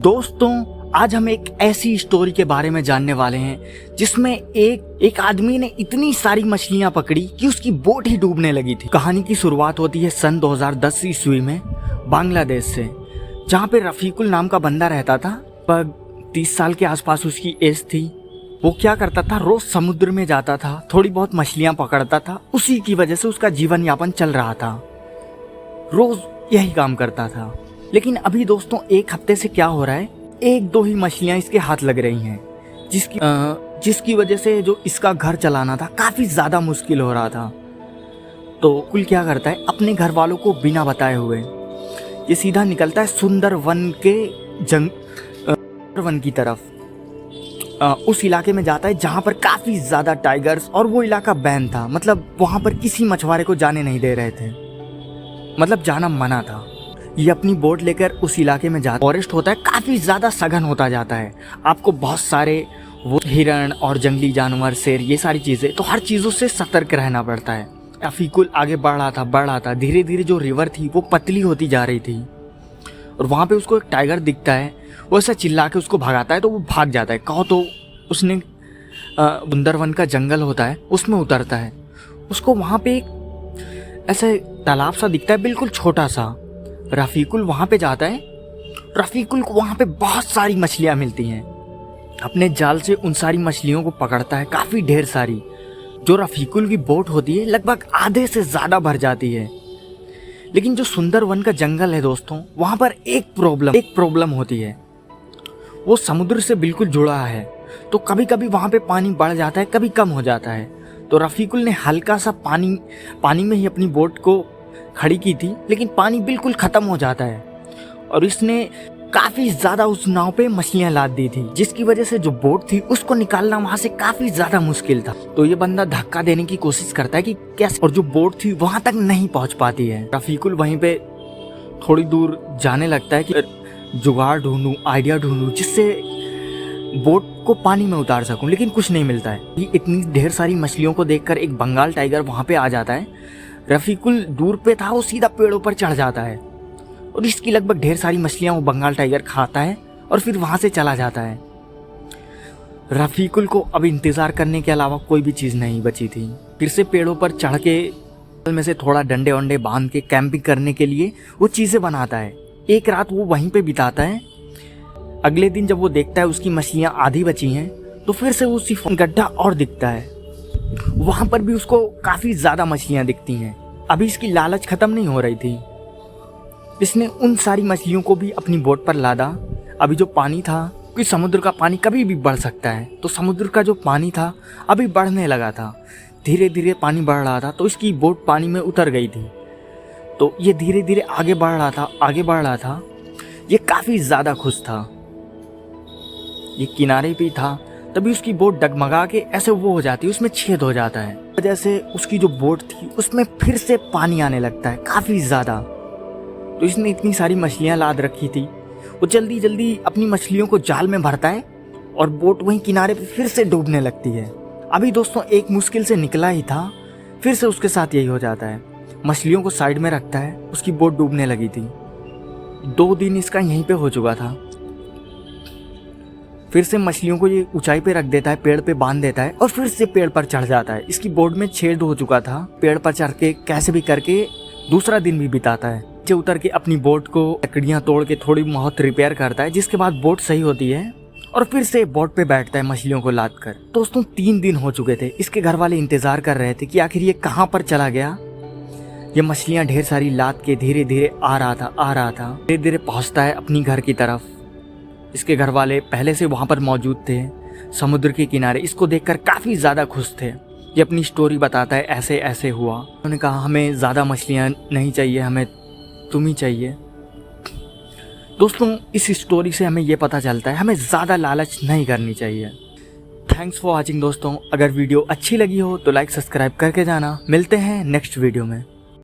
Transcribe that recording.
दोस्तों, आज हम एक ऐसी स्टोरी के बारे में जानने वाले हैं जिसमें एक आदमी ने इतनी सारी मछलियां पकड़ी कि उसकी बोट ही डूबने लगी थी। कहानी की शुरुआत होती है सन 2010 ईस्वी में बांग्लादेश से, जहां पे रफीकुल नाम का बंदा रहता था। पर 30 साल के आसपास उसकी एज थी। वो क्या करता था, रोज समुद्र में जाता था, थोड़ी बहुत मछलियां पकड़ता था। उसी की वजह से उसका जीवन यापन चल रहा था, रोज यही काम करता था। लेकिन अभी दोस्तों एक हफ्ते से क्या हो रहा है, एक दो ही मछलियां इसके हाथ लग रही हैं, जिसकी वजह से जो इसका घर चलाना था काफी ज्यादा मुश्किल हो रहा था। तो कुल क्या करता है, अपने घर वालों को बिना बताए हुए ये सीधा निकलता है सुंदरवन की तरफ। उस इलाके में जाता है जहाँ पर काफी ज्यादा टाइगर्स, और वो इलाका बैन था। मतलब वहाँ पर किसी मछुआरे को जाने नहीं दे रहे थे, मतलब जाना मना था। ये अपनी बोट लेकर उस इलाके में जाता, फॉरेस्ट होता है, काफी ज्यादा सघन होता जाता है। आपको बहुत सारे वो हिरण और जंगली जानवर, शेर, ये सारी चीजें, तो हर चीजों से सतर्क रहना पड़ता है। रफीकुल आगे बढ़ रहा था। धीरे धीरे जो रिवर थी वो पतली होती जा रही थी, और वहां पे उसको एक टाइगर दिखता है। वो ऐसा चिल्ला के उसको भगाता है तो वो भाग जाता है। कहो तो उसने बुंदरवन का जंगल होता है उसमें उतरता है। उसको वहां पे एक ऐसे तालाब सा दिखता है, बिल्कुल छोटा सा। रफीकुल वहां पे जाता है। रफीकुल को वहां पे बहुत सारी मछलियां मिलती हैं। अपने जाल से उन सारी मछलियों को पकड़ता है, काफी ढेर सारी। जो रफीकुल की बोट होती है लगभग आधे से ज्यादा भर जाती है। लेकिन जो सुंदरवन का जंगल है दोस्तों, वहां पर एक प्रॉब्लम होती है। वो समुद्र से बिल्कुल जुड़ा है, तो कभी कभी वहां पे पानी बढ़ जाता है, कभी कम हो जाता है। तो रफीकुल ने हल्का सा पानी में ही अपनी बोट को खड़ी की थी, लेकिन पानी बिल्कुल खत्म हो जाता है, और इसने काफी ज्यादा उस नाव पे मछलियां लाद दी थी, जिसकी वजह से जो बोट थी उसको निकालना वहां से काफी ज्यादा मुश्किल था। तो ये बंदा धक्का देने की कोशिश करता है कि कैसे, और जो बोट थी वहां तक नहीं पहुंच पाती है। रफीकुल वहीं पे थोड़ी दूर जाने लगता है कि जुगाड़ ढूंढूं, आइडिया ढूंढूं, जिससे बोट को पानी में उतार सकूं, लेकिन कुछ नहीं मिलता है। ये इतनी ढेर सारी मछलियों को देखकर एक बंगाल टाइगर वहां पे आ जाता है। रफीकुल दूर पे था, वो सीधा पेड़ों पर चढ़ जाता है, और इसकी लगभग ढेर सारी मछलियां वो बंगाल टाइगर खाता है और फिर वहां से चला जाता है। रफीकुल को अब इंतजार करने के अलावा कोई भी चीज नहीं बची थी। फिर से पेड़ों पर चढ़ के में से थोड़ा डंडे वंडे बांध के कैंपिंग करने के लिए वो चीजें बनाता है। एक रात वो वहीं पे बिताता है। अगले दिन जब वो देखता है उसकी मछलियां आधी बची हैं, तो फिर से उसी गड्ढा और दिखता है। वहां पर भी उसको काफी ज्यादा मछलियां दिखती हैं। अभी इसकी लालच खत्म नहीं हो रही थी। इसने उन सारी मछलियों को भी अपनी बोट पर लादा। अभी जो पानी था, क्योंकि समुद्र का पानी कभी भी बढ़ सकता है, तो समुद्र का जो पानी था अभी बढ़ने लगा था। धीरे धीरे पानी बढ़ रहा था, तो इसकी बोट पानी में उतर गई थी। तो ये धीरे धीरे आगे बढ़ रहा था। ये काफी ज्यादा खुश था। ये किनारे पे था, तभी उसकी बोट डगमगा के ऐसे वो हो जाती है, उसमें छेद हो जाता है। वजह से उसकी जो बोट थी उसमें फिर से पानी आने लगता है काफी ज्यादा। तो इसने इतनी सारी मछलियां लाद रखी थी, वो जल्दी जल्दी अपनी मछलियों को जाल में भरता है, और बोट वहीं किनारे पे फिर से डूबने लगती है। अभी दोस्तों एक मुश्किल से निकला ही था, फिर से उसके साथ यही हो जाता है। मछलियों को साइड में रखता है, उसकी बोट डूबने लगी थी। 2 दिन इसका यहीं पे हो चुका था। फिर से मछलियों को ये ऊंचाई पे रख देता है, पेड़ पे बांध देता है, और फिर से पेड़ पर चढ़ जाता है। इसकी बोट में छेद हो चुका था। पेड़ पर चढ़ के कैसे भी करके दूसरा दिन भी बिताता है। नीचे उतर के अपनी बोट को लकड़ियां तोड़ के थोड़ी बहुत रिपेयर करता है, जिसके बाद बोट सही होती है, और फिर से बोट पे बैठता है मछलियों को लाद कर। दोस्तों 3 दिन हो चुके थे। इसके घर वाले इंतजार कर रहे थे कि आखिर ये कहाँ पर चला गया। ये मछलियां ढेर सारी लाद के धीरे धीरे आ रहा था। धीरे धीरे पहुंचता है अपनी घर की तरफ। इसके घर वाले पहले से वहां पर मौजूद थे, समुद्र के किनारे। इसको देखकर काफी ज्यादा खुश थे। ये अपनी स्टोरी बताता है, ऐसे ऐसे हुआ। उन्होंने कहा हमें ज्यादा मछलियां नहीं चाहिए, हमें तुम ही चाहिए। दोस्तों इस स्टोरी से हमें ये पता चलता है हमें ज्यादा लालच नहीं करनी चाहिए। थैंक्स फॉर वॉचिंग दोस्तों। अगर वीडियो अच्छी लगी हो तो लाइक सब्सक्राइब करके जाना। मिलते हैं नेक्स्ट वीडियो में।